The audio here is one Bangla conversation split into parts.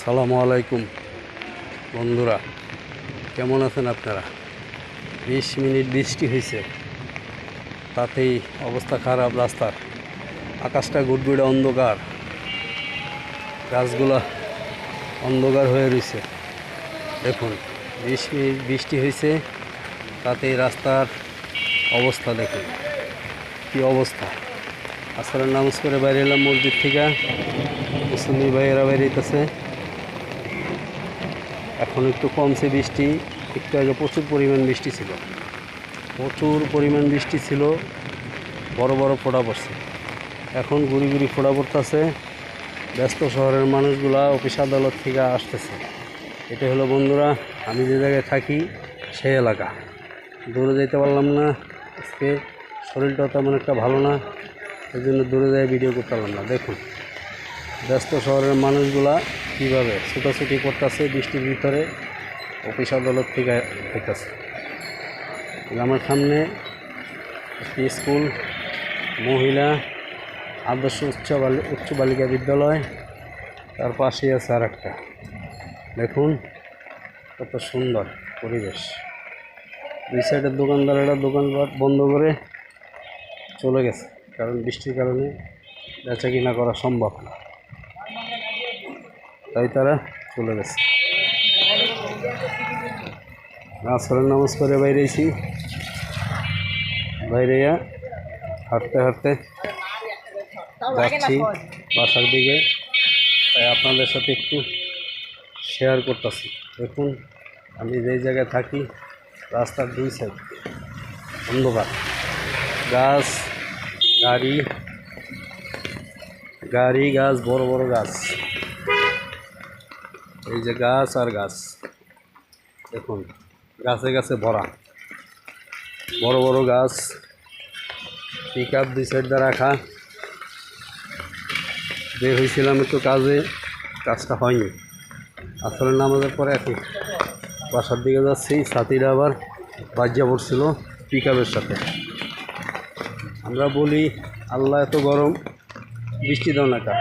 আসসালামু আলাইকুম বন্ধুরা, কেমন আছেন আপনারা? 20 মিনিট বৃষ্টি হয়েছে, তাতেই অবস্থা খারাপ রাস্তার। আকাশটা গুড়গুড়ে অন্ধকার, গাছগুলা অন্ধকার হয়ে রয়েছে। দেখুন, 20 মিনিট বৃষ্টি হয়েছে, তাতেই রাস্তার অবস্থা দেখুন কী অবস্থা। আসরের নামাজ করে বাইরে এলাম মসজিদ থেকে, মুসলিম ভাইয়েরা বেরিয়েছে। এখন একটু কমছে বৃষ্টি, একটু আগে প্রচুর পরিমাণ বৃষ্টি ছিল, বড় বড় ফোঁটা পড়ছে। এখন গুড়ি গুড়ি ফোঁটা পড়তেছে। ব্যস্ত শহরের মানুষগুলা অফিস আদালত থেকে আসতেছে। এটা হলো বন্ধুরা, আমি যে জায়গায় থাকি সেই এলাকা। দূরে যেতে পারলাম না, আজকে শরীরটাও তেমন একটা ভালো না, এই জন্য দূরে যেয়ে ভিডিও করতে পারলাম না। দেখুন ব্যস্ত শহরের মানুষগুলা কীভাবে ছুটাছুটি করতেছে বৃষ্টির ভিতরে, অফিস আদালত থেকে হইতেছে। আমার সামনে একটি স্কুল, মহিলা আদর্শ উচ্চ বালিকা বিদ্যালয়, তার পাশেই আছে আর একটা। দেখুন কত সুন্দর পরিবেশ। দুই সাইডের দোকানদারেরা দোকানপাট বন্ধ করে চলে গেছে, কারণ বৃষ্টির কারণে বেচা কিনা করা সম্ভব না, তাই তারা চলে গেছে। আসরের নামাজ করে বাইরেছি, বাইরেয়া হাঁটতে হাঁটতে যাচ্ছি বাসার দিকে, তাই আপনাদের সাথে একটু শেয়ার করতেছি। দেখুন আমি যেই জায়গায় থাকি, রাস্তার দুই সাইড অন্ধকার, গাছ, গাড়ি গাছ, বড় বড় গাছ, এই যে গাছ আর গাছ। দেখুন গাছে গাছে ভরা বড় বড় গাছ, পিক আপ দুই সাইড দিয়ে রাখা। বের হয়েছিলাম একটু কাজে, কাজটা হয়নি। আসলে নামাজের পরে এখন বাসার দিকে যাচ্ছি, সাথীরা আবার বাজ্যা পড়ছিল পিক আপের সাথে। আমরা বলি আল্লাহ এত গরম, বৃষ্টি দাও না কা।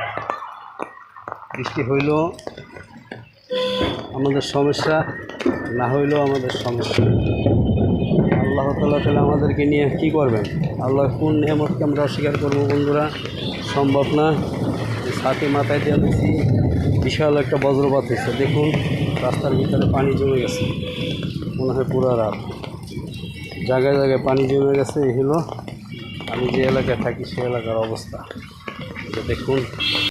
বৃষ্টি হইলেও আমাদের সমস্যা, না হইলেও আমাদের সমস্যা। আল্লাহ তাআলা তাহলে আমাদেরকে নিয়ে কী করবেন? আল্লাহ কোন নেয়ামতকে আমরা অস্বীকার করবো বন্ধুরা? সম্ভব না। ছাতে মাথায় দিয়ে দিচ্ছি, বিশাল একটা বজ্রপাত হয়েছে। দেখুন রাস্তার ভিতরে পানি জমে গেছে, মনে হয় পুরো রাত। জায়গায় জায়গায় পানি জমে গেছে। এই হলো আমি যে এলাকায় থাকি সে এলাকার অবস্থা। দেখুন।